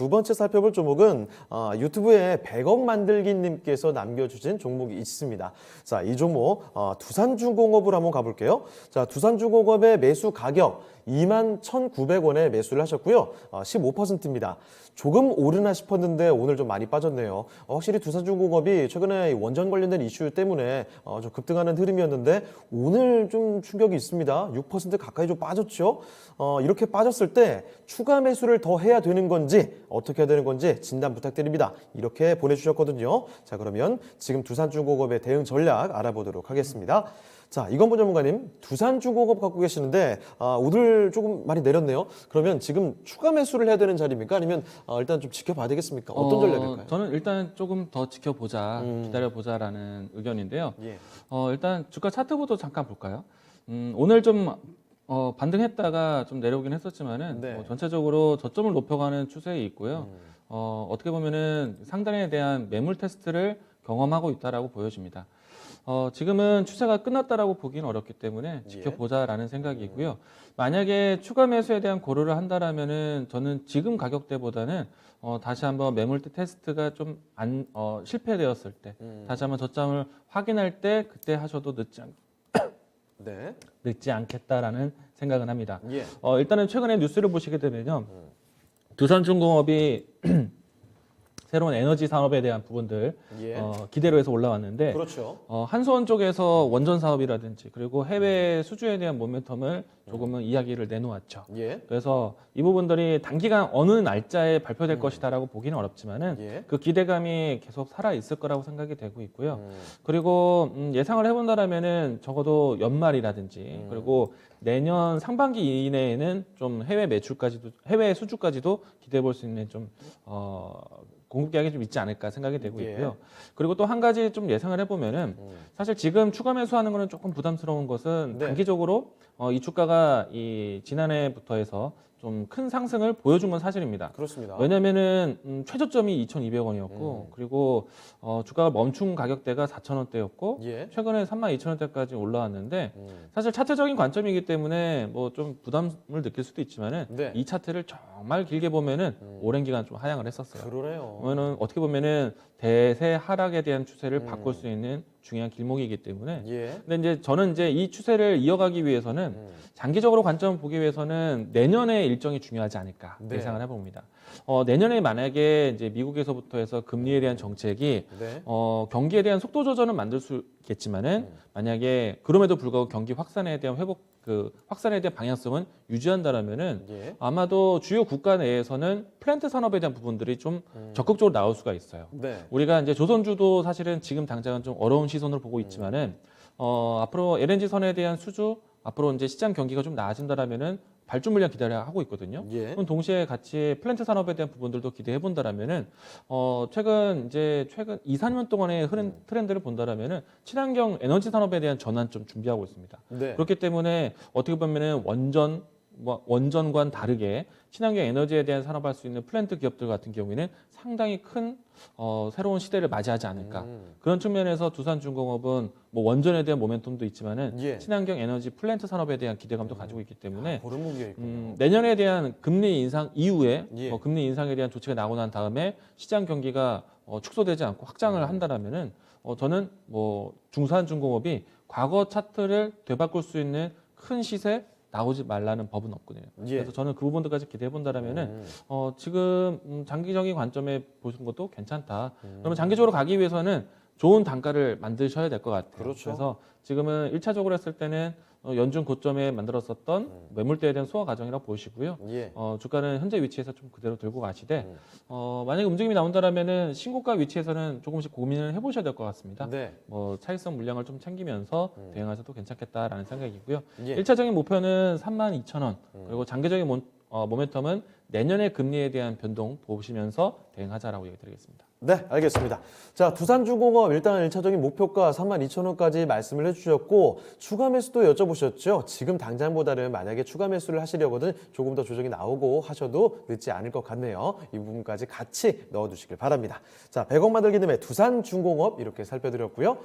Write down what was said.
두 번째 살펴볼 종목은 유튜브에 100억 만들기님께서 남겨주신 종목이 있습니다. 자, 이 종목 두산중공업으로 한번 가볼게요. 자, 두산중공업의 매수 가격 21,900원에 매수를 하셨고요. 15%입니다. 조금 오르나 싶었는데 오늘 좀 많이 빠졌네요. 확실히 두산중공업이 최근에 원전 관련된 이슈 때문에 좀 급등하는 흐름이었는데 오늘 좀 충격이 있습니다. 6% 가까이 좀 빠졌죠. 이렇게 빠졌을 때 추가 매수를 더 해야 되는 건지 어떻게 해야 되는 건지 진단 부탁드립니다. 이렇게 보내주셨거든요. 자, 그러면 지금 두산중공업의 대응 전략 알아보도록 하겠습니다. 자, 이건보 전문가님, 두산중공업 갖고 계시는데 오늘 조금 많이 내렸네요. 그러면 지금 추가 매수를 해야 되는 자리입니까? 아니면 일단 좀 지켜봐야 되겠습니까? 어떤 전략일까요? 저는 일단 조금 더 지켜보자, 기다려보자라는 의견인데요. 예. 일단 주가 차트부터 잠깐 볼까요? 오늘 좀 반등했다가 좀 내려오긴 했었지만은 네. 전체적으로 저점을 높여가는 추세에 있고요. 어떻게 보면은 상단에 대한 매물 테스트를 경험하고 있다라고 보여집니다. 지금은 추세가 끝났다라고 보기는 어렵기 때문에 지켜보자라는 생각이고요. 만약에 추가 매수에 대한 고려를 한다라면은 저는 지금 가격대보다는 다시 한번 매물 테스트가 좀 실패되었을 때 다시 한번 저점을 확인할 때 그때 하셔도 늦지 않겠다라는 생각은 합니다. 예. 일단은 최근에 뉴스를 보시게 되면요. 두산중공업이 새로운 에너지 산업에 대한 부분들 기대로 해서 올라왔는데 그렇죠. 한수원 쪽에서 원전 사업이라든지 그리고 해외 수주에 대한 모멘텀을 조금은 이야기를 내놓았죠. 예. 그래서 이 부분들이 단기간 어느 날짜에 발표될 것이다라고 보기는 어렵지만은 그 기대감이 계속 살아 있을 거라고 생각이 되고 있고요. 그리고 예상을 해본다라면은 적어도 연말이라든지 그리고 내년 상반기 이내에는 좀 해외 매출까지도 해외 수주까지도 기대해 볼 수 있는 좀 공급 계약이 좀 있지 않을까 생각이 되고 있고요. 그리고 또 한 가지 좀 예상을 해보면은 사실 지금 추가 매수하는 거는 조금 부담스러운 것은 단기적으로 이 주가가 이 지난해부터 해서 좀 큰 상승을 보여준 건 사실입니다. 그렇습니다. 왜냐면은 최저점이 2,200원이었고 그리고 주가가 멈춘 가격대가 4,000원대였고 최근에 32,000원대까지 올라왔는데 사실 차트적인 관점이기 때문에 뭐 좀 부담을 느낄 수도 있지만은 이 차트를 정말 길게 보면은 오랜 기간 좀 하향을 했었어요. 그러네요. 그러면은 어떻게 보면은 대세 하락에 대한 추세를 바꿀 수 있는 중요한 길목이기 때문에 근데 이제 저는 이제 이 추세를 이어가기 위해서는 장기적으로 관점을 보기 위해서는 내년의 일정이 중요하지 않을까 예상을 해봅니다. 내년에 만약에 이제 미국에서부터 해서 금리에 대한 정책이 경기에 대한 속도 조절은 만들 수 있겠지만은 만약에 그럼에도 불구하고 경기 확산에 대한 확산에 대한 방향성은 유지한다라면은 아마도 주요 국가 내에서는 플랜트 산업에 대한 부분들이 좀 적극적으로 나올 수가 있어요. 우리가 이제 조선주도 사실은 지금 당장은 좀 어려운 시선으로 보고 있지만은 앞으로 LNG 선에 대한 수주 앞으로 이제 시장 경기가 좀 나아진다라면은 발주 물량 기다려 하고 있거든요. 그럼 동시에 같이 플랜트 산업에 대한 부분들도 기대해 본다라면은 최근 2, 3년 동안의 흐른 트렌드를 본다라면은 친환경 에너지 산업에 대한 전환 좀 준비하고 있습니다. 그렇기 때문에 어떻게 보면은 원전과는 다르게 친환경 에너지에 대한 산업할 수 있는 플랜트 기업들 같은 경우에는 상당히 큰 새로운 시대를 맞이하지 않을까. 그런 측면에서 두산중공업은 뭐 원전에 대한 모멘텀도 있지만은 친환경 에너지 플랜트 산업에 대한 기대감도 가지고 있기 때문에 내년에 대한 금리 인상 이후에 금리 인상에 대한 조치가 나오고 난 다음에 시장 경기가 축소되지 않고 확장을 한다라면은 저는 뭐 중산중공업이 과거 차트를 되바꿀 수 있는 큰 시세 나오지 말라는 법은 없거든요. 그래서 저는 그 부분들까지 기대해 본다라면은 지금 장기적인 관점에 보시는 것도 괜찮다. 그러면 장기적으로 가기 위해서는 좋은 단가를 만드셔야 될 것 같아요. 그래서 지금은 1차적으로 했을 때는 연중 고점에 만들었었던 매물대에 대한 소화 과정이라고 보시고요. 주가는 현재 위치에서 좀 그대로 들고 가시되 만약에 움직임이 나온다라면은 신고가 위치에서는 조금씩 고민을 해보셔야 될 것 같습니다. 뭐 차익성 물량을 좀 챙기면서 대응하셔도 괜찮겠다라는 생각이고요. 1차적인 목표는 32,000원 그리고 장기적인 모멘텀은 내년의 금리에 대한 변동 보시면서 대응하자라고 얘기 드리겠습니다. 네, 알겠습니다. 자, 두산중공업 일단 1차적인 목표가 32,000원까지 말씀을 해주셨고 추가 매수도 여쭤보셨죠. 지금 당장보다는 만약에 추가 매수를 하시려거든 조금 더 조정이 나오고 하셔도 늦지 않을 것 같네요. 이 부분까지 같이 넣어두시길 바랍니다. 자, 100억 만들기 놈의 두산중공업 이렇게 살펴드렸고요.